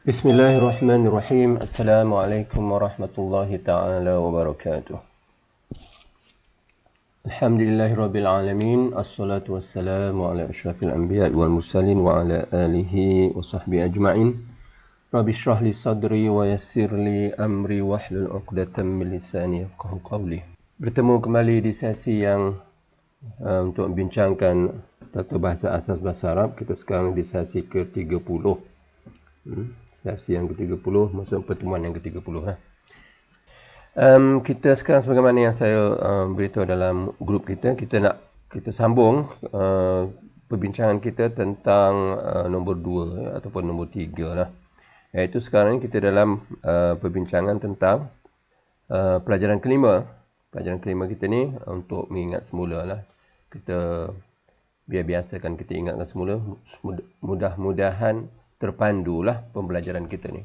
Bismillahirrahmanirrahim. Assalamualaikum warahmatullahi ta'ala wabarakatuh. Alhamdulillahirabbil alamin. Assalatu wassalamu ala asyrafil anbiya'i wal mursalin wa ala alihi wa sahbihi ajma'in. Rabbi shrah li sadri wa yassir li amri wahlul 'uqdatam min lisani yafqahu qawli. Bertemu kembali di sesi yang untuk membincangkan tata bahasa asas bahasa Arab. Kita sekarang di sesi ke-30. Sesi yang ke-30 maksud pertemuan yang ke-30 lah. Kita sekarang sebagaimana yang saya beritahu dalam grup kita sambung perbincangan kita tentang nombor 2 ya, ataupun nombor 3 lah. Iaitu sekarang kita dalam perbincangan tentang pelajaran kelima. Pelajaran kelima kita ni untuk mengingat semula lah. Kita biasakan kita ingatkan semula, mudah-mudahan terpandulah pembelajaran kita ni.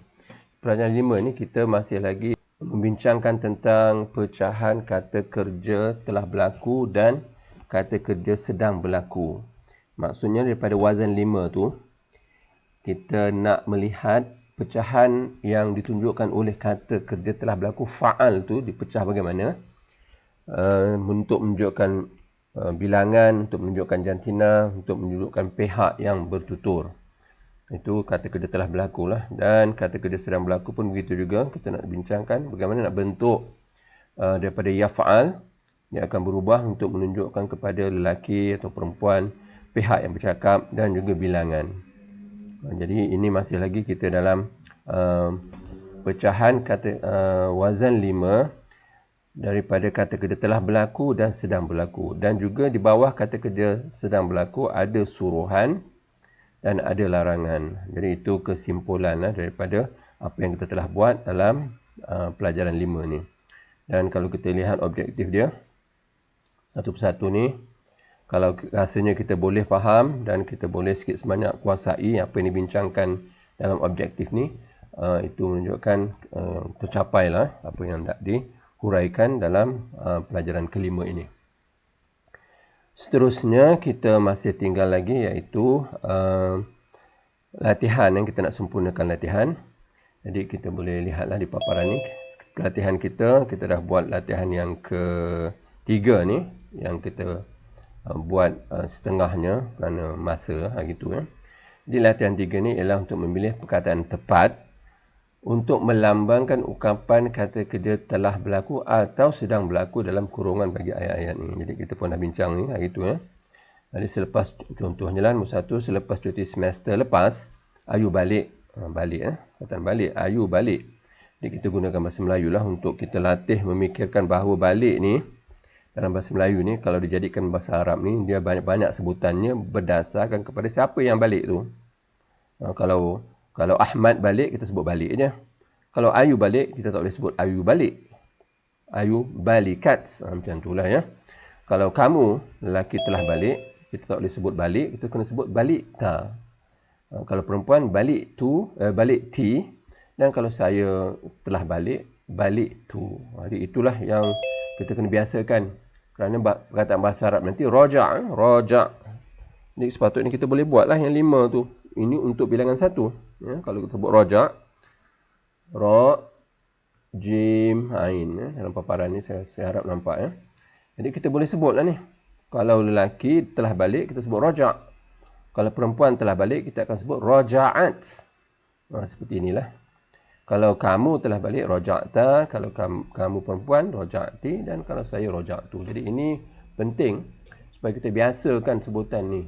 Pelajaran 5 ni kita masih lagi membincangkan tentang pecahan kata kerja telah berlaku dan kata kerja sedang berlaku. Maksudnya daripada wazan 5 tu, kita nak melihat pecahan yang ditunjukkan oleh kata kerja telah berlaku fa'al tu dipecah bagaimana. Untuk menunjukkan bilangan, untuk menunjukkan jantina, untuk menunjukkan pihak yang bertutur. Itu kata kerja telah berlaku lah. Dan kata kerja sedang berlaku pun begitu juga. Kita nak bincangkan bagaimana nak bentuk daripada yaf'al. Dia akan berubah untuk menunjukkan kepada lelaki atau perempuan, pihak yang bercakap dan juga bilangan. Jadi ini masih lagi kita dalam pecahan kata wazan 5 daripada kata kerja telah berlaku dan sedang berlaku. Dan juga di bawah kata kerja sedang berlaku ada suruhan dan ada larangan. Jadi itu kesimpulan daripada apa yang kita telah buat dalam pelajaran 5 ni. Dan kalau kita lihat objektif dia, satu persatu ni, kalau rasanya kita boleh faham dan kita boleh sikit sebanyak kuasai apa yang dibincangkan dalam objektif ni, itu menunjukkan tercapailah apa yang nak dihuraikan dalam pelajaran kelima ini. Seterusnya kita masih tinggal lagi iaitu latihan yang kita nak sempurnakan latihan. Jadi kita boleh lihatlah di paparan ni latihan kita dah buat latihan yang ke-3 ni yang kita buat setengahnya kerana masa gitu ya. Jadi latihan 3 ni ialah untuk memilih perkataan tepat untuk melambangkan ungkapan kata kerja telah berlaku atau sedang berlaku dalam kurungan bagi ayat-ayat ni. Jadi kita pun dah bincang ni gitu ya. Jadi selepas contohnya lah nombor 1, selepas cuti semester lepas, Ayu balik. Perkataan balik, Ayu balik. Jadi kita gunakan bahasa Melayu lah untuk kita latih memikirkan bahawa balik ni dalam bahasa Melayu ni kalau dijadikan bahasa Arab ni dia banyak-banyak sebutannya berdasarkan kepada siapa yang balik tu. Kalau Ahmad balik, kita sebut balik je. Kalau Ayu balik, kita tak boleh sebut Ayu balik. Ayu balikat. Macam itulah ya. Kalau kamu, lelaki telah balik, kita tak boleh sebut balik, kita kena sebut balik ta. Kalau perempuan, balik tu, balik ti. Dan kalau saya telah balik, balik tu. Jadi itulah yang kita kena biasakan. Kerana perkataan bahasa Arab nanti, roja'. Jadi sepatutnya kita boleh buatlah yang 5 tu. Ini untuk bilangan 1. Ya, kalau kita sebut roja', ra, jim, ain. Ya. Dalam paparan ni saya harap nampak. Ya. Jadi kita boleh sebutlah ni. Kalau lelaki telah balik, kita sebut roja'. Kalau perempuan telah balik, kita akan sebut roja'at. Seperti inilah. Kalau kamu telah balik, roja'ta. Kalau kamu perempuan, roja'ti. Dan kalau saya, roja'tu. Jadi ini penting supaya kita biasakan sebutan ni.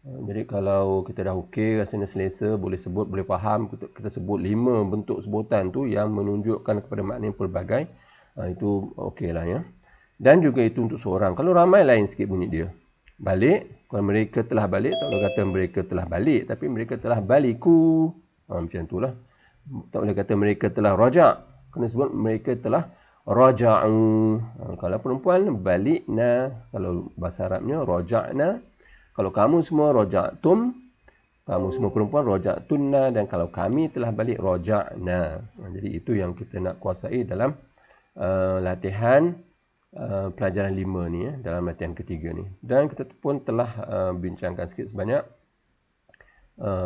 Jadi kalau kita dah okey, rasanya selesa, boleh sebut, boleh faham, kita sebut 5 bentuk sebutan tu yang menunjukkan kepada makna yang pelbagai. Itu okeylah ya. Dan juga itu untuk seorang. Kalau ramai lain sikit bunyi dia. Balik, kalau mereka telah balik, tak boleh kata mereka telah balik, tapi mereka telah baliku. Macam itulah. Tak boleh kata mereka telah raja'. Kena sebut mereka telah raja'u. Kalau perempuan, balikna. Kalau bahasa Arabnya, raja'na. Kalau kamu semua roja'tum, kamu semua perempuan roja'tunna, dan kalau kami telah balik roja'na. Jadi itu yang kita nak kuasai dalam latihan pelajaran 5 ni ya, dalam latihan ketiga ni. Dan kita pun telah bincangkan sikit sebanyak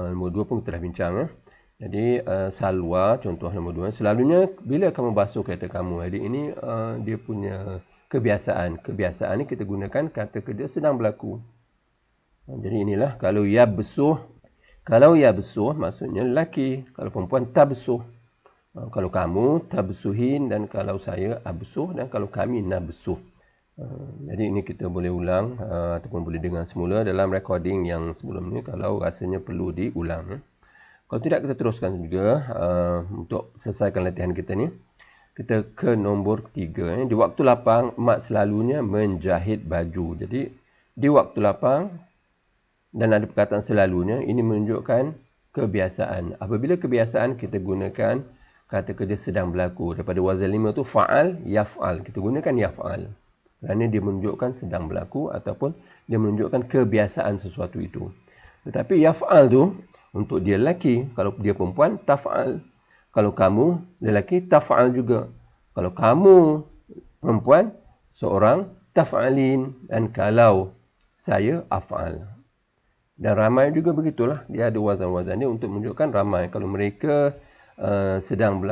nombor 2 pun kita dah bincang ya. Jadi salwa contoh nombor 2, selalunya bila kamu basuh kereta kamu. Jadi ini dia punya kebiasaan. Kebiasaan ni kita gunakan kata kerja sedang berlaku. Jadi inilah kalau ya besuh. Kalau ya besuh maksudnya lelaki. Kalau perempuan tabsuh. Kalau kamu tabsuhin, dan kalau saya absuh, dan kalau kami nabsuh. Jadi ini kita boleh ulang ataupun boleh dengar semula dalam recording yang sebelum ni kalau rasanya perlu diulang. Kalau tidak, kita teruskan juga untuk selesaikan latihan kita ni. Kita ke nombor 3. Di waktu lapang, mak selalunya menjahit baju. Jadi di waktu lapang dan ada perkataan selalunya, ini menunjukkan kebiasaan. Apabila kebiasaan, kita gunakan kata kerja sedang berlaku. Daripada wazan 5 tu fa'al, yaf'al. Kita gunakan yaf'al kerana dia menunjukkan sedang berlaku ataupun dia menunjukkan kebiasaan sesuatu itu. Tetapi yaf'al tu untuk dia lelaki. Kalau dia perempuan, taf'al. Kalau kamu lelaki, taf'al juga. Kalau kamu perempuan, seorang, taf'alin. Dan kalau saya, af'al. Dan ramai juga begitulah. Dia ada wazan-wazan dia untuk menunjukkan ramai. Kalau mereka sedang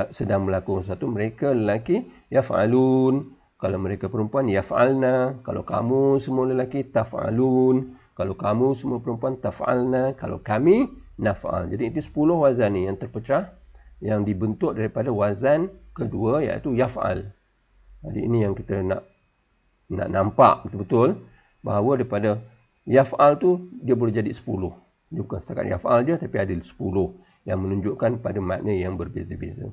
melakukan sesuatu, mereka lelaki, yaf'alun. Kalau mereka perempuan, yaf'alna. Kalau kamu semua lelaki, taf'alun. Kalau kamu semua perempuan, taf'alna. Kalau kami, naf'al. Jadi itu 10 wazan ni yang terpecah, yang dibentuk daripada wazan kedua, iaitu yaf'al. Jadi ini yang kita nak nampak betul-betul bahawa daripada yaf'al tu dia boleh jadi 10. Dia bukan setakat yaf'al je, tapi ada 10 yang menunjukkan pada makna yang berbeza-beza.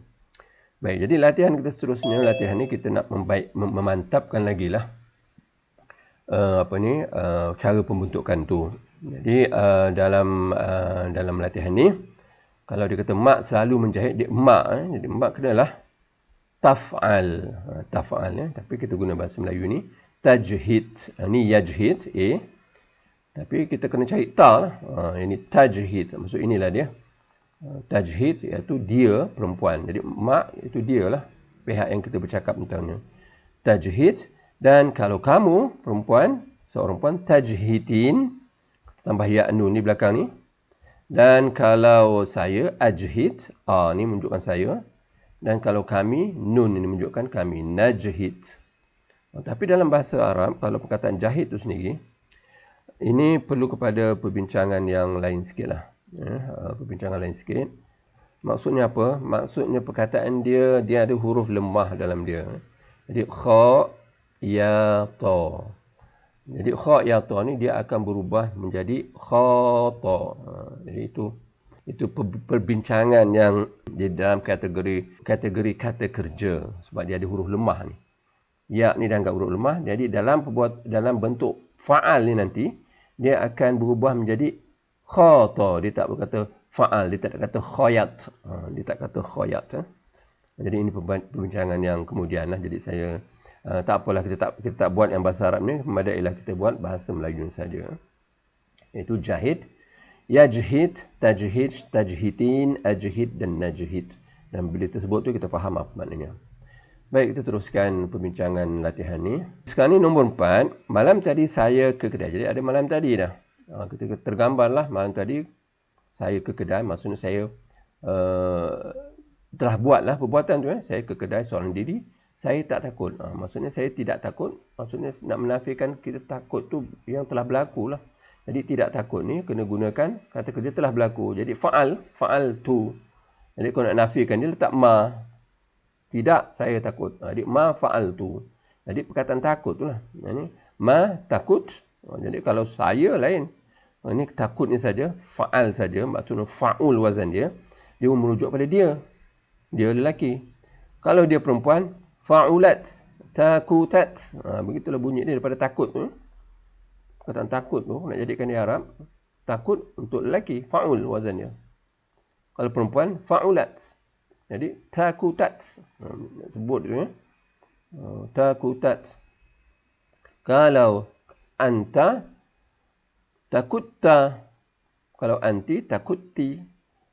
Baik, jadi latihan kita seterusnya, latihan ni kita nak memantapkan lagi lah cara pembentukan tu. Jadi dalam latihan ni, kalau dia kata mak selalu menjahit, dia mak, jadi mak kenalah taf'al. Taf'al ya, tapi kita guna bahasa Melayu ni tajhid. Ni yajhid, tapi kita kena cari ta lah. Ini tajhid, maksud inilah dia. Tajhid iaitu dia perempuan. Jadi mak itu dia lah, pihak yang kita bercakap tentangnya. Tajhid. Dan kalau kamu perempuan, seorang perempuan, tajhidin, tambah ya nun di belakang ni. Dan kalau saya, ajhid, ni menunjukkan saya. Dan kalau kami, nun ini menunjukkan kami, najhid. Tapi dalam bahasa Arab, kalau perkataan jahid itu sendiri, ini perlu kepada perbincangan yang lain sikit lah. Perbincangan lain sikit. Maksudnya apa? Maksudnya perkataan dia ada huruf lemah dalam dia. Jadi kha, ya, ta. Jadi kha, ya, ta ni dia akan berubah menjadi khata. Jadi itu perbincangan yang di dalam kategori kata kerja, sebab dia ada huruf lemah ni. Ya ni dah anggap huruf lemah. Jadi dalam bentuk fa'al ni nanti dia akan berubah menjadi khata. Dia tak berkata fa'al, dia tak kata khayat. Dia tak kata khayat. Jadi ini perbincangan yang kemudian lah. Jadi saya tak apalah, kita tak buat yang bahasa Arab ni, memadailah kita buat bahasa Melayu saja. Itu jahid, yajhid, tajhid, tajhidin, ajhid dan najhid. Dan bila tersebut tu kita faham apa maknanya. Baik, kita teruskan perbincangan latihan ni. Sekarang ni nombor 4. Malam tadi saya ke kedai. Jadi ada malam tadi dah. Kita tergambarlah malam tadi saya ke kedai. Maksudnya saya telah buatlah perbuatan tu. Saya ke kedai seorang diri. Saya tak takut. Maksudnya saya tidak takut. Maksudnya nak menafikan kita takut tu yang telah berlaku lah. Jadi tidak takut ni kena gunakan kata kerja telah berlaku. Jadi fa'al tu. Jadi kalau nak nafikan dia letak ma. Tidak, saya takut. Jadi ma fa'al tu. Jadi perkataan takut tu lah. Ini ma takut. Jadi kalau saya lain. Ini takut ni saja, fa'al saja. Maksudnya fa'ul wazan dia. Dia merujuk pada dia. Dia lelaki. Kalau dia perempuan, fa'ulat, takutat. Begitulah bunyi dia daripada takut tu. Perkataan takut tu nak jadikan dia Arab. Takut untuk lelaki, fa'ul wazan dia. Kalau perempuan, fa'ulat. Jadi takutat. Sebut dia. Takutat. Kalau anta, takutta. Kalau anti, takutti.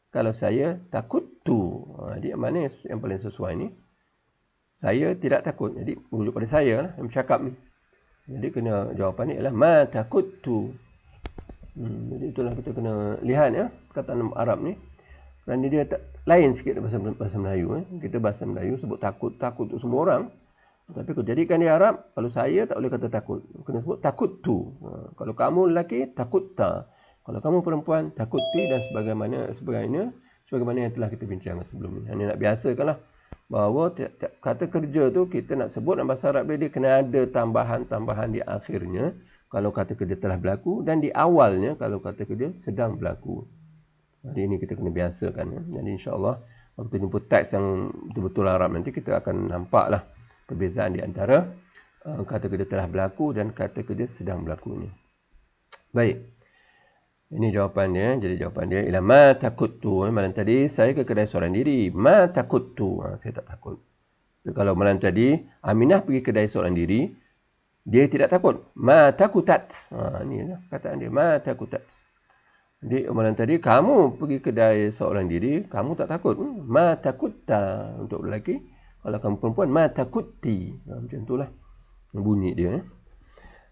Kalau saya, takuttu. Jadi mana yang paling sesuai ni? Saya tidak takut. Jadi merujuk pada saya lah yang bercakap ni. Jadi kena jawapan ni ialah ma takuttu. Jadi itulah kita kena lihat ya perkataan Arab ni. Kerana dia lain sikit bahasa Melayu. Kita bahasa Melayu sebut takut untuk semua orang. Tapi kalau jadikan di Arab, kalau saya tak boleh kata takut. Kena sebut takut tu. Kalau kamu lelaki, takut ta. Kalau kamu perempuan, takut ti dan sebagainya yang telah kita bincangkan sebelum ini. Hanya nak biasakanlah bahawa kata kerja tu kita nak sebut dalam bahasa Arab dia kena ada tambahan-tambahan di akhirnya kalau kata kerja telah berlaku dan di awalnya kalau kata kerja sedang berlaku. Jadi ini kita kena biasakan. Jadi insya-Allah waktu jumpa teks yang betul-betul Arab nanti kita akan nampaklah perbezaan di antara kata kerja telah berlaku dan kata kerja sedang berlaku ini. Baik. Ini jawapan dia. Jadi jawapan dia ialah ma takuttu. Malam tadi saya ke kedai seorang diri. Ma takuttu. Saya tak takut. Jadi, kalau malam tadi Aminah pergi ke kedai seorang diri, dia tidak takut. Ma takutat. Ini lah kataan dia. Ma takutat. Jadi malam tadi kamu pergi ke kedai seorang diri, kamu tak takut. Ma takutta untuk lelaki. Kalau kamu perempuan, ma takutti. Macam itulah bunyi dia.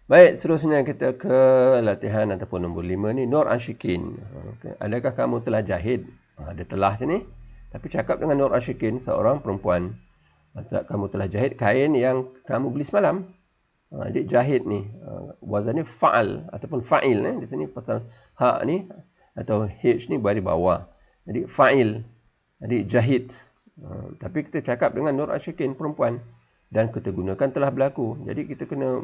Baik, seterusnya kita ke latihan ataupun nombor 5 ni. Nur Ashikin. Okay. Adakah kamu telah jahit? Ada telah sini. Tapi cakap dengan Nur Ashikin, seorang perempuan. Kamu telah jahit kain yang kamu beli semalam. Jadi jahit ni. Wazannya fa'al ataupun fa'il. Di sini pasal ha' ni atau H ni bagi bawah. Jadi fa'il. Jadi jahit. Tapi kita cakap dengan Nur Ashikin, perempuan. Dan kita gunakan telah berlaku. Jadi kita kena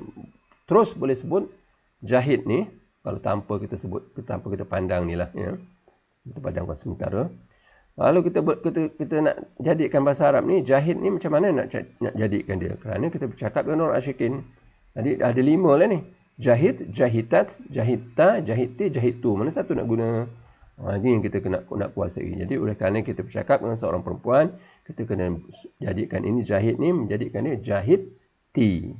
terus boleh sebut jahit ni. Kalau tanpa kita sebut, tanpa kita pandang ni lah. Ya. Kita pandangkan sementara. Lalu kita nak jadikan bahasa Arab ni, jahit ni macam mana nak jadikan dia. Kerana kita bercakap dengan Nur Ashikin. Jadi ada 5 lah ni. Jahit, jahitat, jahitta, jahitti, jahittu. Mana satu nak guna? Ini yang kita nak kuasai. Jadi oleh kerana kita bercakap dengan seorang perempuan, kita kena jadikan ini jahit ni, menjadikan dia jahitti.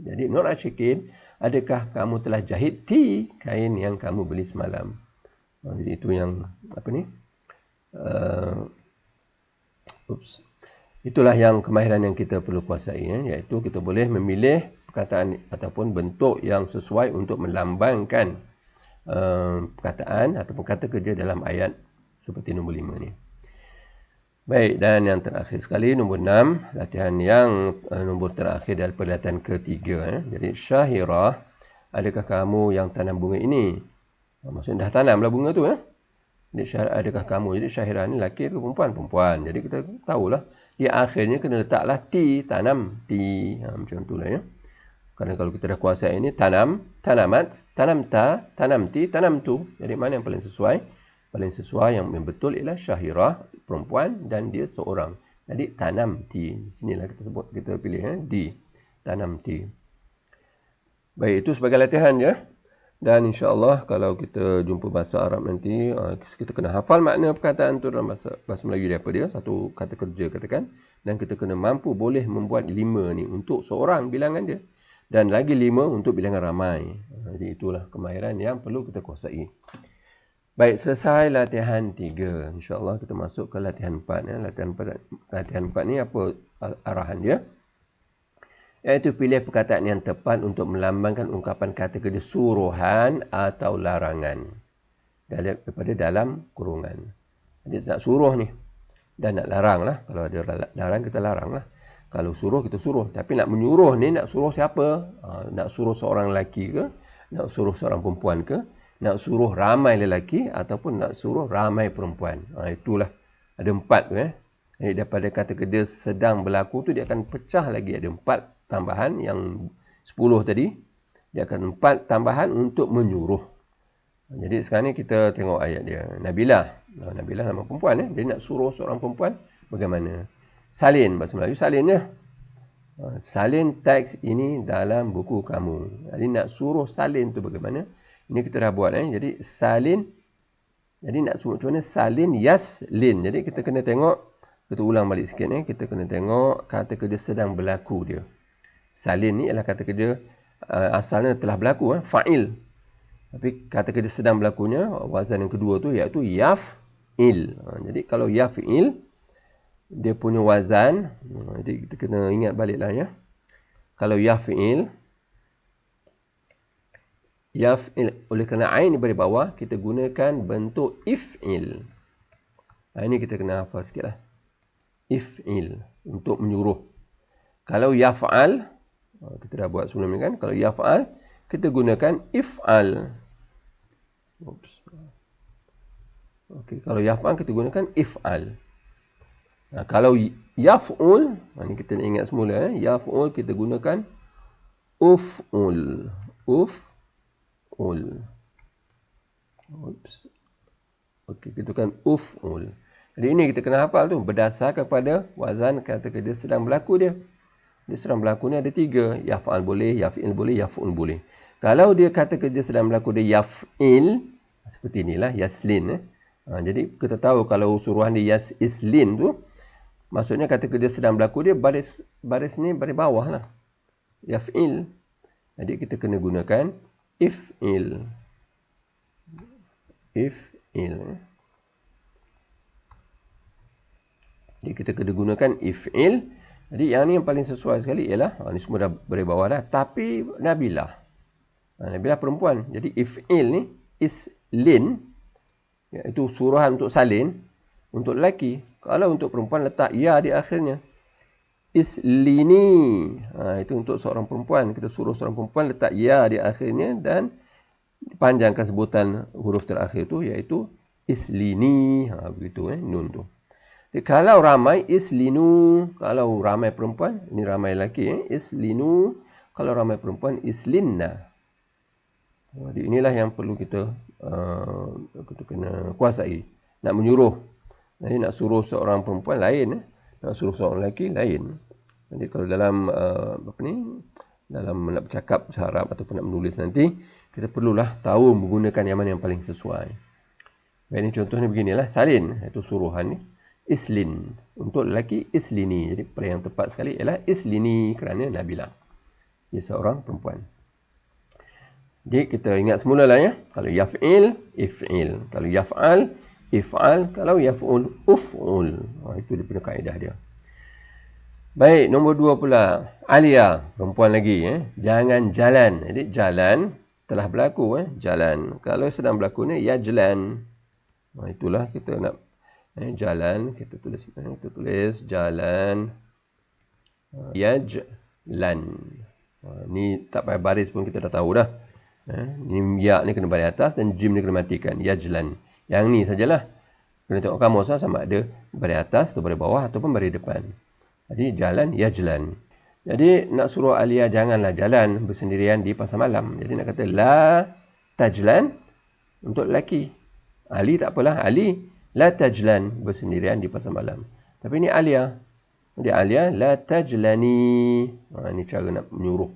Jadi Nur Ashikin, adakah kamu telah jahitti kain yang kamu beli semalam? Jadi itu yang apa ni? Itulah yang kemahiran yang kita perlu kuasai, iaitu kita boleh memilih perkataan ataupun bentuk yang sesuai untuk melambangkan perkataan ataupun kata kerja dalam ayat seperti nombor 5 ni. Baik, dan yang terakhir sekali nombor 6, latihan yang nombor terakhir daripada latihan ketiga. Jadi Syahirah, adakah kamu yang tanam bunga ini? Maksudnya dah tanamlah bunga tu. Jadi adakah kamu? Jadi Syahirah ni lelaki atau perempuan? Perempuan. Jadi kita tahulah di akhirnya kena letaklah ti, tanam, ti. Macam itulah ya. Kerana kalau kita dah kuasai ini, tanam, tanamat, tanamta, tanamti, tanamtu. Jadi mana yang paling sesuai? Paling sesuai yang betul ialah Syahirah, perempuan dan dia seorang. Jadi tanamti. Sinilah kita sebut, kita pilih di. Tanamti. Baik, itu sebagai latihan ya. Dan insya-Allah kalau kita jumpa bahasa Arab nanti, kita kena hafal makna perkataan tu dalam bahasa Melayu dia apa dia, satu kata kerja katakan, dan kita kena mampu boleh membuat 5 ni untuk seorang bilangan dia dan lagi 5 untuk bilangan ramai. Jadi itulah kemahiran yang perlu kita kuasai. Baik, selesai latihan 3. InsyaAllah kita masuk ke latihan 4. Latihan 4 ni apa arahan dia? Iaitu pilih perkataan yang tepat untuk melambangkan ungkapan kata kerja suruhan atau larangan daripada dalam kurungan. Jadi nak suruh ni dan nak larang lah. Kalau ada larang, kita larang lah. Kalau suruh, kita suruh. Tapi nak menyuruh ni, nak suruh siapa? Nak suruh seorang lelaki ke? Nak suruh seorang perempuan ke? Nak suruh ramai lelaki ataupun nak suruh ramai perempuan. Itulah. Ada 4 tu. Jadi daripada kata kerja sedang berlaku tu, dia akan pecah lagi. Ada 4 tambahan yang 10 tadi. Dia akan 4 tambahan untuk menyuruh. Jadi sekarang ni kita tengok ayat dia. Nabilah. Nabilah nama perempuan. Dia nak suruh seorang perempuan. Bagaimana? Salin. Bahasa Melayu salinnya. Salin teks ini dalam buku kamu. Jadi nak suruh salin tu bagaimana? Ini kita dah buat. Jadi salin. Jadi nak suruh macam mana? Salin yaslin. Jadi kita kena tengok. Kita ulang balik sikit. Kita kena tengok kata kerja sedang berlaku dia. Salin ni adalah kata kerja asalnya telah berlaku. Fa'il. Tapi kata kerja sedang berlakunya. Wazan yang kedua tu iaitu yaf'il. Jadi kalau yaf'il. Dia punya wazan. Jadi kita kena ingat baliklah ya. Kalau yaf'il. Yaf'il. Oleh kerana ain ni beri bawah. Kita gunakan bentuk if'il. Ini kita kena hafal sikit lah. If'il, untuk menyuruh. Kalau yaf'al, kita dah buat sebelum ni kan. Kalau yaf'al, kita gunakan if'al. Okey, kalau yaf'al kita gunakan if'al. Kalau yaf'ul, ini kita ingat semula, yaf'ul kita gunakan uf'ul. Uf'ul. Okey, kita kan uf'ul. Jadi ini kita kena hafal tu berdasar kepada wazan kata kerja sedang berlaku dia. Dia sedang berlaku ni ada 3. Yaf'al boleh, yaf'il boleh, yaf'ul boleh. Kalau dia kata kerja sedang berlaku dia yaf'il, seperti inilah yaslin. Jadi kita tahu kalau suruhan dia islin tu, maksudnya kata kerja sedang berlaku dia baris ni baris bawah lah. Yaf'il. Jadi kita kena gunakan if'il. If'il. Jadi kita kena gunakan if'il. Jadi yang ni yang paling sesuai sekali ialah, ni semua dah baris bawah dah. Tapi Nabilah. Nabilah perempuan. Jadi if'il ni, islin, iaitu suruhan untuk salin, untuk lelaki. Kalau untuk perempuan letak ya di akhirnya. Islini. Itu untuk seorang perempuan. Kita suruh seorang perempuan letak ya di akhirnya dan panjangkan sebutan huruf terakhir tu iaitu islini. Begitu nun tu. Jadi, kalau ramai islinu. Kalau ramai perempuan, ini ramai lelaki, islinu. Kalau ramai perempuan islinna. Jadi inilah yang perlu kita kena kuasai. Nak menyuruh. Jadi nak suruh seorang perempuan lain, nak suruh seorang lelaki lain. Jadi kalau dalam dalam nak bercakap bahasa Arab ataupun nak menulis nanti, kita perlulah tahu menggunakan yang mana yang paling sesuai. Baik, ini contohnya beginilah salin, iaitu suruhan ni islin. Untuk lelaki islini. Jadi pada yang tepat sekali ialah islini kerana Nabilah. Dia seorang perempuan. Jadi kita ingat semula lah ya. Kalau yaf'il, if'il. Kalau yaf'al, if'al. Kalau yaf'ul, uf'ul. Itu dia punya kaedah dia. Baik, nombor 2 pula. Alia, perempuan lagi. Jangan jalan. Jadi jalan telah berlaku. Jalan. Kalau sedang berlaku ni, yajlan. Itulah kita nak jalan. Kita tulis jalan. Yajlan. Ni tak payah baris pun kita dah tahu dah. Ni ya ni kena baris atas dan jim ni kena matikan. Yajlan. Yang ni sajalah. Kena tengok kamus sama ada baris atas atau baris bawah ataupun baris depan. Jadi jalan yajlan. Jadi nak suruh Alia janganlah jalan bersendirian di pasar malam. Jadi nak kata la tajlan untuk lelaki. Ali tak apalah. Ali la tajlan bersendirian di pasar malam. Tapi ni Alia. Jadi Alia la tajlani. Ini cara nak menyuruh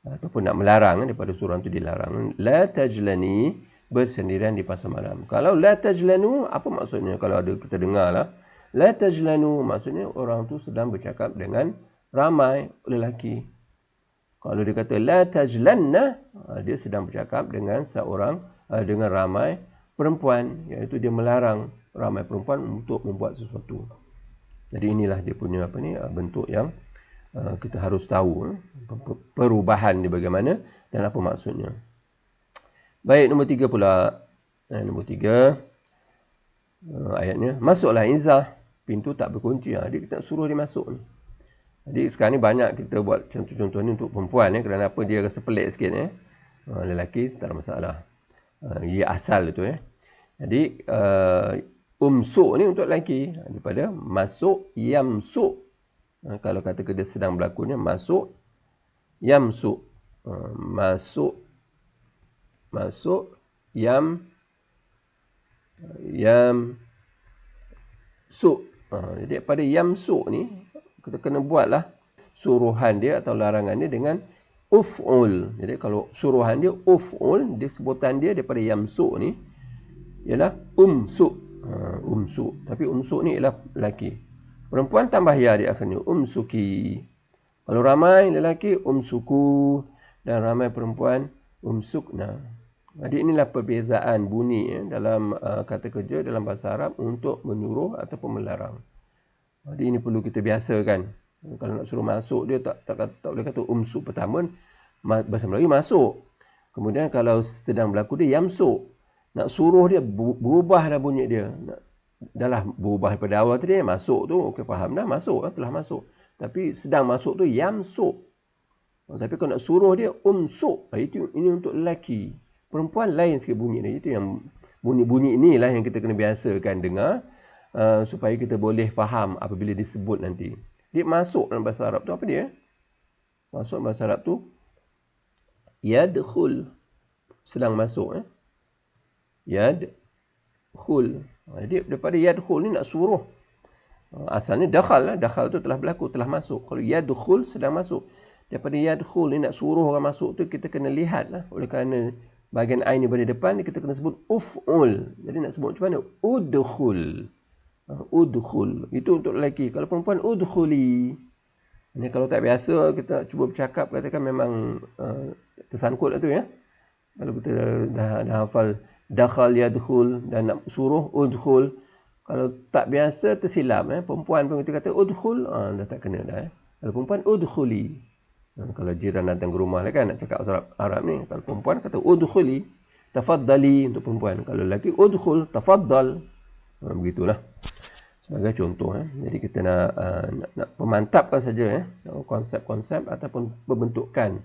ataupun nak melarang daripada suruhan itu dilarang. La tajlani bersendirian di pasar malam. Kalau la tajlanu apa maksudnya? Kalau ada kita dengarlah. La tajlanu maksudnya orang tu sedang bercakap dengan ramai lelaki. Kalau dia kata la tajlanna, dia sedang bercakap dengan dengan ramai perempuan, iaitu dia melarang ramai perempuan untuk membuat sesuatu. Jadi inilah dia punya bentuk yang kita harus tahu perubahan dia bagaimana dan apa maksudnya. Baik, nombor 3 pula. Nombor 3 ayatnya, masuklah Izzah, pintu tak berkunci. Dia kita suruh dia masuk ni. Jadi sekarang ni banyak kita buat contoh-contoh ni untuk perempuan kerana apa, dia rasa pelik sikit lelaki tak ada masalah. Ia asal itu Jadi umsuk ni untuk lelaki daripada masuk yamsuk. Kalau kata dia sedang berlakunya masuk yamsuk. Masuk yamsuk. Jadi pada yamsuk ni kita kena buatlah suruhan dia atau larangan dia dengan uf'ul. Jadi kalau suruhan dia uf'ul, dia sebutan dia daripada yamsuk ni ialah umsuk. Umsuk. Tapi umsuk ni ialah lelaki. Perempuan tambah ya di akhirnya, umsuki. Kalau ramai lelaki, umsuku. Dan ramai perempuan, umsukna. Jadi inilah perbezaan bunyi dalam kata kerja dalam bahasa Arab untuk menyuruh ataupun melarang. Jadi ini perlu kita biasakan. Kalau nak suruh masuk, dia tak boleh kata umsuk pertama. Bahasa Melayu masuk. Kemudian kalau sedang berlaku dia yamsuk. Nak suruh dia berubah dah bunyi dia. dah lah berubah daripada awal tadi, masuk tu, okey faham dah, masuk, telah masuk. Tapi sedang masuk tu yamsuk. Tapi kalau nak suruh dia umsuk, itu ini untuk lelaki. Perempuan lain sikit bunyi dia. Itu yang bunyi-bunyi inilah yang kita kena biasakan dengar supaya kita boleh faham apabila disebut nanti. Dia masuk dalam bahasa Arab tu apa dia? Masuk bahasa Arab tu yadkhul, sedang masuk. Yadkhul. Jadi daripada yadkhul ni nak suruh. Asalnya dakhal lah. Dakhal tu telah berlaku, telah masuk. Kalau yadkhul sedang masuk. Daripada yadkhul ni nak suruh orang masuk tu kita kena lihat lah. Oleh kerana bahagian ain ni pada depan kita kena sebut uf'ul. Jadi nak sebut macam mana? Udkhul. Udkhul. Itu untuk lelaki. Kalau perempuan udkhuli. Ini kalau tak biasa kita cuba bercakap katakan memang tersangkut lah tu ya. Kalau kita dah hafal dakhal yadkhul dan nak suruh udkhul. Kalau tak biasa tersilap perempuan pun kita kata udkhul, dah tak kena dah. Kalau perempuan udkhuli. Kalau jiran datang ke rumah lah kan nak cakap Arab ni, kalau perempuan kata udkhuli, tafaddali untuk perempuan. Kalau lelaki udkhul, tafaddal. Begitulah. Sebagai contoh Jadi kita nak pemantapkan saja konsep-konsep ataupun pembentukan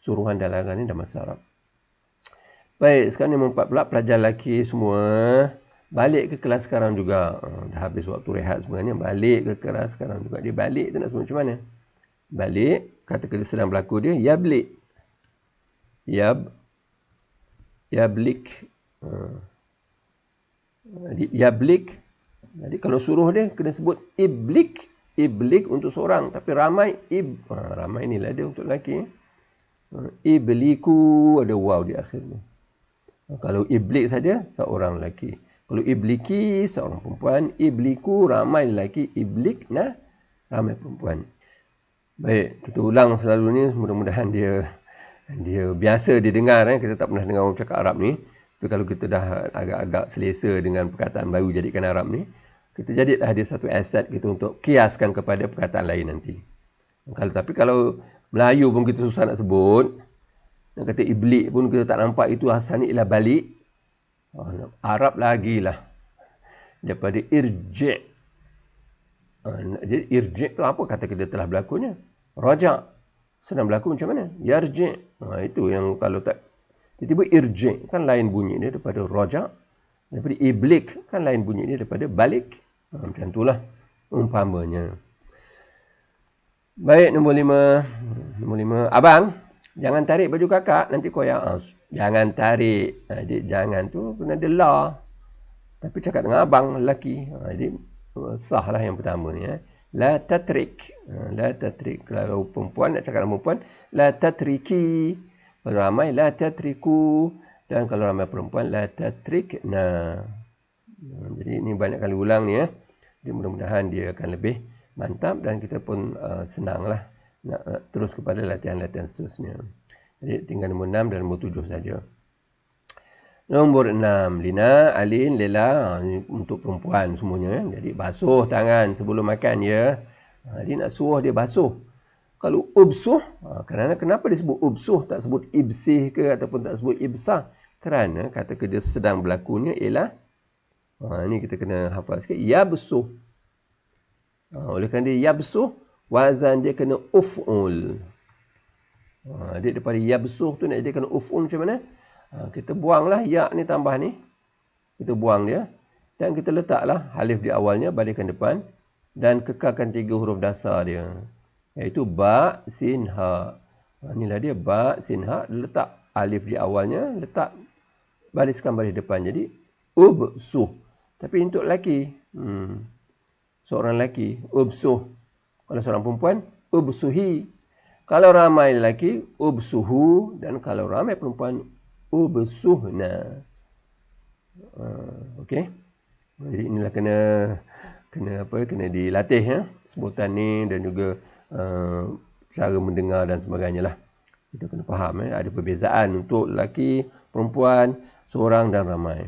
suruhan dan larangan ni dalam bahasa Arab. Baik, sekarang ni mempat pula pelajar lelaki semua balik ke kelas sekarang juga. Dah habis waktu rehat sebenarnya, balik ke kelas sekarang juga. Dia balik tu nak sebut macam mana? Balik, kata kerja sedang berlaku dia yablik. Yablik. Jadi yablik. Jadi kalau suruh dia kena sebut iblik. Iblik untuk seorang, tapi ramai ramai inilah dia untuk lelaki. Ibliku, ada waw di akhirnya. Kalau iblik saja seorang lelaki. Kalau ibliki seorang perempuan, ibliku ramai lelaki, iblik ramai perempuan. Baik, kita ulang selalu ni, mudah-mudahan dia biasa didengar. Kita tak pernah dengar orang cakap Arab ni. Tapi kalau kita dah agak-agak selesa dengan perkataan baru jadikan Arab ni, kita jadilah dia satu aset kita untuk kiaskan kepada perkataan lain nanti. Tapi kalau Melayu pun kita susah nak sebut, nak kata iblik pun kita tak nampak itu asalnya ialah balik. Arab lagi lah. Daripada irji'. Jadi irji' tu apa kata kita telah berlakunya? Raja'. Sedang berlaku macam mana? Yarji'. Itu yang kalau tak tiba-tiba irji' kan lain bunyi dia daripada raja'. Daripada iblik kan lain bunyi dia daripada balik. Macam itulah umpamanya. Baik, nombor 5. Abang, jangan tarik baju kakak nanti koyak. Jangan tarik. Jadi jangan tu kena ada la. Tapi cakap dengan abang lelaki. Jadi sahlah yang pertama ni. La tatrik. La tatrik. Kalau perempuan nak cakap dengan perempuan, la tatriki. Kalau ramai, la tatriku. Dan kalau ramai perempuan, la tatrikna. Jadi ini banyak kali ulang ni Jadi mudah-mudahan dia akan lebih mantap dan kita pun senanglah nak terus kepada latihan-latihan seterusnya. Jadi tinggal nombor 6 dan nombor 7 saja. Nombor 6, Lina, Alin, Lela, ini untuk perempuan semuanya. Jadi basuh tangan sebelum makan ya. Dia nak suruh dia basuh. Kalau ubsuh, kenapa disebut ubsuh tak sebut ibsih ke ataupun tak sebut ibsah? Kerana kata kerja sedang berlakunya ialah ini kita kena hafal sikit, yabsuh. Oleh kerana dia yabsuh, wazan dia kena uf'ul. Dia daripada yabsuh tu nak dia kena uf'ul macam mana? Kita buanglah ya ni tambah ni. Kita buang dia. Dan kita letaklah alif di awalnya, balikkan depan. Dan kekalkan 3 huruf dasar dia. Iaitu ba, sin, ha. Inilah dia ba, sin, ha. Letak alif di awalnya. Letak bariskan balik depan. Jadi ubsuh. Tapi untuk lelaki. Seorang lelaki. Ubsuh. Kalau seorang perempuan. Ubsuhi. Kalau ramai lelaki. Ubsuhu. Dan kalau ramai perempuan. Ubsuhna. Okey. Jadi inilah kena dilatih sebutan ni dan juga cara mendengar dan sebagainya lah. Kita kena faham ada perbezaan untuk lelaki, perempuan, seorang dan ramai.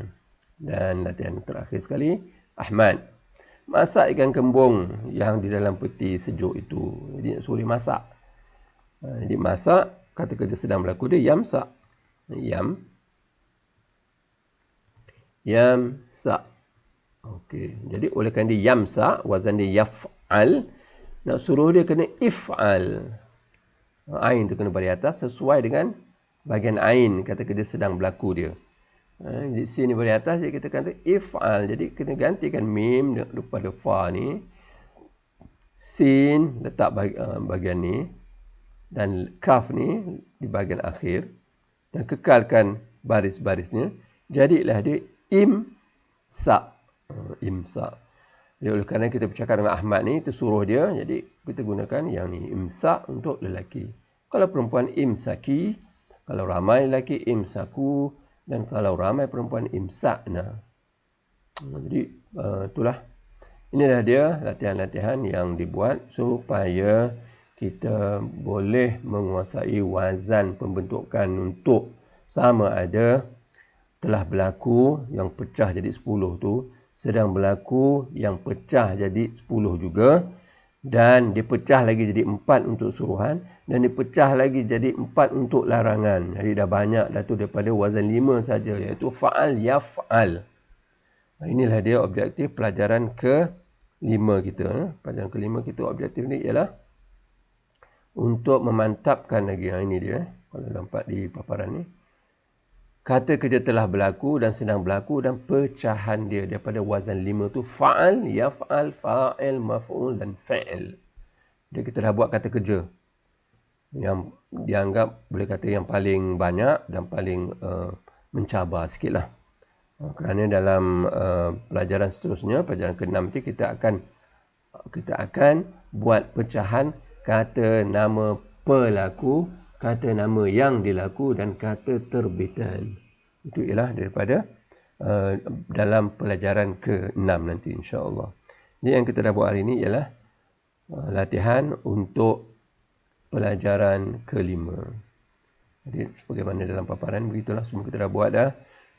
Dan latihan terakhir sekali, Ahmad, masak ikan kembung yang di dalam peti sejuk itu. Jadi nak suruh dia masak. Jadi masak, kata kerja sedang berlaku dia yamsak. Yamsak. Okey. Jadi oleh kerana dia yamsa, wazan dia yaf'al, nak suruh dia kena if'al. Ain tu kena bagi atas sesuai dengan bahagian ain katakan dia sedang berlaku dia. Di sini bagi atas, jadi kita kata if'al. Jadi kena gantikan mim daripada fa ni. Sin letak bahagian ni. Dan kaf ni di bahagian akhir. Dan kekalkan baris-barisnya. Jadilah dia imsa. Imsa. Jadi oleh kerana kita bercakap dengan Ahmad ni, kita suruh dia, jadi kita gunakan yang ni, imsa untuk lelaki. Kalau perempuan imsaki, kalau ramai lelaki imsaku, dan kalau ramai perempuan imsakna. Jadi itulah. Inilah dia latihan-latihan yang dibuat supaya kita boleh menguasai wazan pembentukan untuk sama ada telah berlaku yang pecah jadi 10 tu, sedang berlaku yang pecah jadi 10 juga, dan dipecah lagi jadi 4 untuk suruhan, dan dipecah lagi jadi 4 untuk larangan. Jadi dah banyak dah tu daripada wazan 5 saja, iaitu fa'al yaf'al. Inilah dia objektif pelajaran ke-5 kita. Pelajaran ke-5 kita objektif ni ialah untuk memantapkan lagi. Ini dia. Kalau nampak di paparan ni. Kata kerja telah berlaku dan sedang berlaku dan pecahan dia daripada wazan 5 tu fa'al, yaf'al, fa'il, maf'ul dan fa'il. Jadi kita dah buat kata kerja yang dianggap boleh kata yang paling banyak dan paling mencabar sikit lah. Kerana dalam pelajaran seterusnya, pelajaran ke-6 nanti kita akan buat pecahan kata nama pelaku, kata nama yang dilaku dan kata terbitan. Itu ialah daripada dalam pelajaran ke-6 nanti insya-Allah. Jadi yang kita dah buat hari ini ialah latihan untuk pelajaran ke-5. Jadi sebagaimana dalam paparan begitulah semua kita dah buat dah.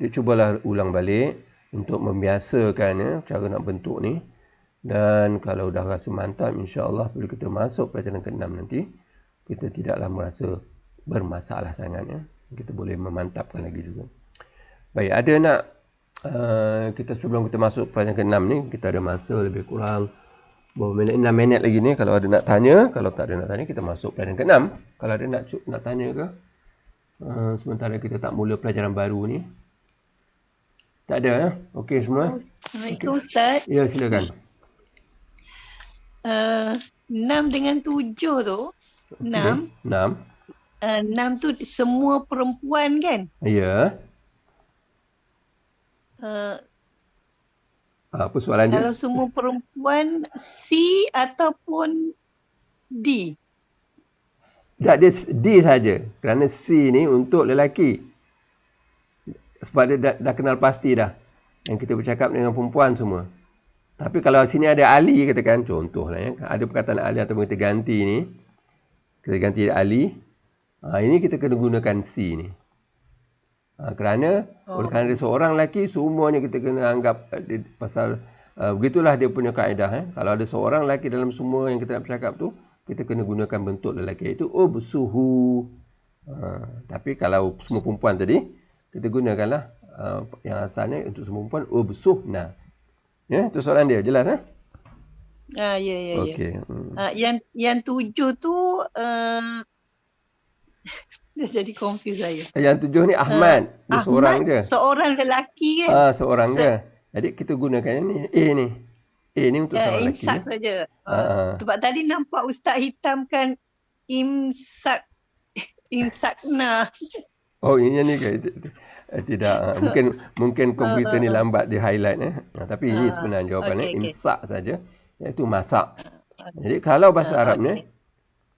Jadi cubalah ulang balik untuk membiasakan cara nak bentuk ni. Dan kalau dah rasa mantap insya-Allah bila kita masuk pelajaran ke-6 nanti kita tidaklah merasa bermasalah sangat ya. Kita boleh memantapkan lagi juga. Baik, ada nak kita sebelum kita masuk pelajaran ke-6 ni, kita ada masa lebih kurang berapa minit, 6 minit lagi ni. Kalau ada nak tanya, kalau tak ada nak tanya kita masuk pelajaran ke-6. Kalau ada nak tanya ke sementara kita tak mula pelajaran baru ni. Tak ada ya? Okey semua? Assalamualaikum Ustaz. Ya, silakan. 6 dengan 7 tu, 6. 6. 6 tu semua perempuan kan? Ya. Apa soalan dia? Kalau semua perempuan, C ataupun D? Tak, dia D saja. Kerana C ni untuk lelaki. Sebab dia dah kenal pasti dah. Yang kita bercakap dengan perempuan semua. Tapi kalau sini ada Ali katakan, contohlah ya. Ada perkataan Ali atau kita ganti ni. Kita ganti Ali. Ini kita kena gunakan C ni. Kerana oleh kerana dia seorang lelaki, semuanya kita kena anggap pasal begitulah dia punya kaedah. Kalau ada seorang lelaki dalam semua yang kita nak bercakap tu, kita kena gunakan bentuk lelaki, iaitu ubsuhu. Tapi kalau semua perempuan tadi, kita gunakanlah yang asalnya untuk semua perempuan ubsuhna. Ya, itu soalan dia, jelas Ya. Okey. Yang 7 tu dia jadi confuse saya. Yang 7 ni Ahmad, dia Ahmad seorang je. Seorang lelaki kan? Seorang je. Jadi kita gunakan ni A ni. A ni untuk seorang lelaki. Imsak saja. Sebab tadi nampak Ustaz hitamkan imsakna. Oh, ini ni ke? Tidak. Mungkin komputer ni lambat di highlight tapi ini sebenarnya jawapannya imsak saja, iaitu masak. Jadi kalau bahasa Arabnya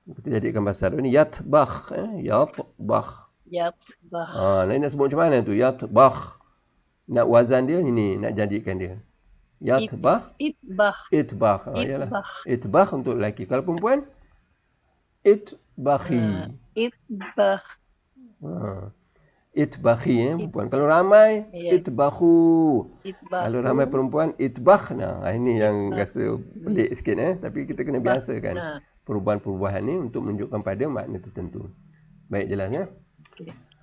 kita jadikan bahasa Arab ni yatbakh, yatbakh. Lain nak sebut macam mana tu? Yatbakh. Nak wazan dia ini, nak jadikan dia. Yatbakh. Itbakh. Yalah. Itbakh untuk lelaki. Kalau perempuan itbakhi. Itbakh. Itbakhi perempuan. Kalau ramai itbakhu. Kalau ramai perempuan itbakhna. Ini yang rasa pelik sikit tapi kita kena biasakan perubahan-perubahan ni untuk menunjukkan pada makna tertentu. Baik, jelas ya?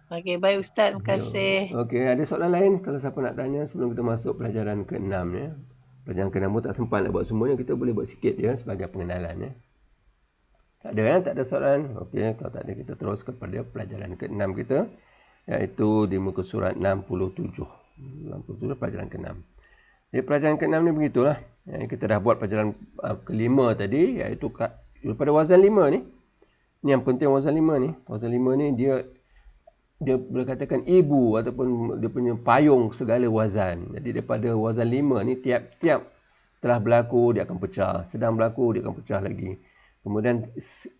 Okey, baik Ustaz, terima kasih. Okey, ada soalan lain kalau siapa nak tanya sebelum kita masuk pelajaran ke-6 ya? Pelajaran ke-6 pun tak sempat nak buat semuanya, kita boleh buat sikit je sebagai pengenalan. Tak ada tak ada soalan. Okey, kalau tak ada kita terus kepada pelajaran ke-6 kita, iaitu di muka surat 67. 67 pelajaran ke-6. Jadi pelajaran ke-6 ni begitulah. Kita dah buat pelajaran ke-5 tadi, iaitu daripada wazan 5 ni. Ni yang penting wazan 5 ni. Wazan 5 ni dia boleh katakan ibu ataupun dia punya payung segala wazan. Jadi daripada wazan 5 ni tiap-tiap telah berlaku dia akan pecah, sedang berlaku dia akan pecah lagi. Kemudian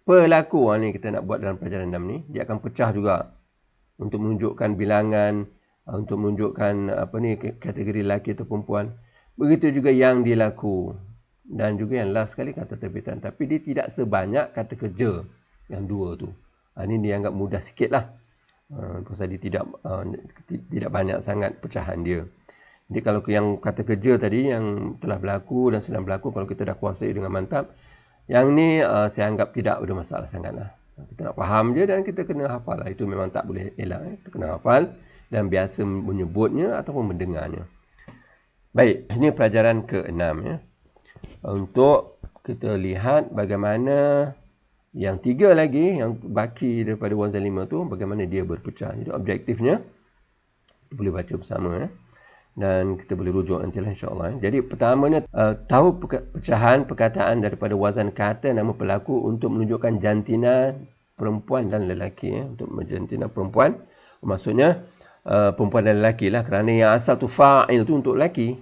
pelaku ni kita nak buat dalam pelajaran 6 ni, dia akan pecah juga untuk menunjukkan bilangan, untuk menunjukkan kategori lelaki atau perempuan. Begitu juga yang dilaku dan juga yang last sekali kata terbitan, tapi dia tidak sebanyak kata kerja yang dua tu. Ini dianggap mudah sikit lah. Pasal dia tidak banyak sangat pecahan dia. Jadi kalau yang kata kerja tadi yang telah berlaku dan sedang berlaku, kalau kita dah kuasai dengan mantap, yang ni saya anggap tidak ada masalah sangat lah. Kita nak faham je dan kita kena hafal lah. Itu memang tak boleh elak. Kita kena hafal dan biasa menyebutnya ataupun mendengarnya. Baik, ini pelajaran ke-6 ya. Untuk kita lihat bagaimana yang 3 lagi yang baki daripada wazan 5 tu, bagaimana dia berpecah. Jadi objektifnya kita boleh baca bersama ya. Dan kita boleh rujuk nantilah insya-Allah. Jadi pertamanya tahu pecahan perkataan daripada wazan kata nama pelaku untuk menunjukkan jantina perempuan dan lelaki ya. Untuk jantina perempuan maksudnya perempuan dan lelaki lah, kerana yang asal tu fa'il tu untuk lelaki.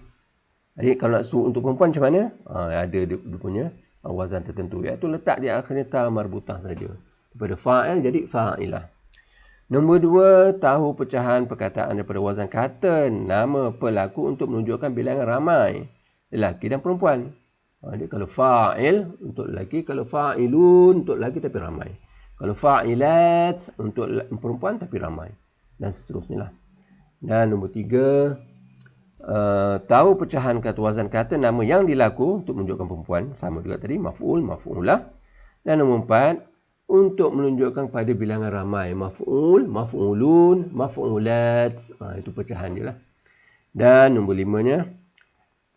Jadi kalau nak suruh untuk perempuan macam mana? Ada dia punya wazan tertentu, iaitu letak di akhirnya ta marbutah saja. Daripada fa'il jadi fa'ilah. Nombor 2, tahu pecahan perkataan daripada wazan kata nama pelaku untuk menunjukkan bilangan ramai lelaki dan perempuan. Jadi kalau fa'il untuk lelaki, kalau fa'ilun untuk lelaki tapi ramai. Kalau fa'ilat untuk perempuan tapi ramai. Dan seterusnya lah. Dan nombor 3, tahu pecahan kata wazan kata nama yang dilaku untuk menunjukkan perempuan. Sama juga tadi, maf'ul, maf'ulah. Dan nombor 4, untuk menunjukkan pada bilangan ramai. Maf'ul, maf'ulun, maf'ulat. Itu pecahan dia lah. Dan nombor 5-nya,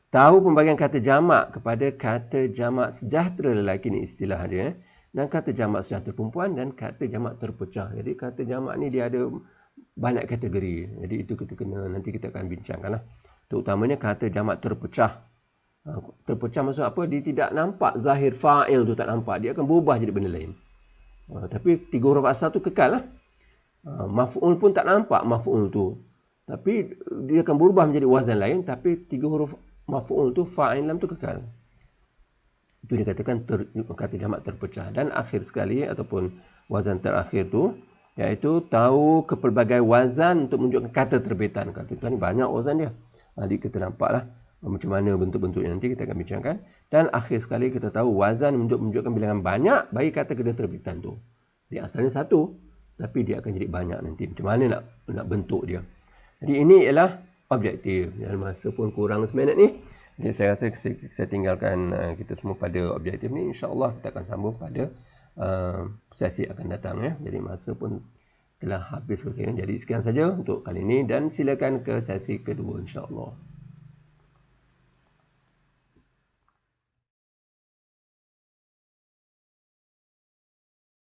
tahu pembagian kata jamak kepada kata jamak sejahtera lelaki, ni istilah dia. Dan kata jamak sejahtera perempuan dan kata jamak terpecah. Jadi kata jamak ni dia ada banyak kategori. Jadi itu kita kena, nanti kita akan bincangkan lah. Terutamanya kata jamak terpecah. Terpecah maksud apa? Dia tidak nampak zahir fa'il tu, tak nampak. Dia akan berubah jadi benda lain. Tapi 3 huruf asal tu kekal lah. Maf'ul pun tak nampak maf'ul tu. Tapi dia akan berubah menjadi wazan lain. Tapi 3 huruf maf'ul tu, fa'il lam tu kekal. Itu dikatakan kata jamak terpecah. Dan akhir sekali ataupun wazan terakhir tu, iaitu tahu kepelbagai wazan untuk menunjukkan kata terbitan. Kata terbitan ni banyak wazan dia. Nanti kita nampak lah macam mana bentuk-bentuknya, nanti kita akan bincangkan. Dan akhir sekali kita tahu wazan menunjukkan bilangan banyak bagi kata kata terbitan tu. Dia asalnya 1, tapi dia akan jadi banyak nanti. Macam mana nak bentuk dia. Jadi ini ialah objektif. Dan masa pun kurang seminit ni. Jadi saya rasa saya tinggalkan kita semua pada objektif ni. InsyaAllah kita akan sambung pada sesi akan datang ya. Jadi masa pun telah habis. Jadi sekian saja untuk kali ini dan silakan ke sesi kedua insya-Allah.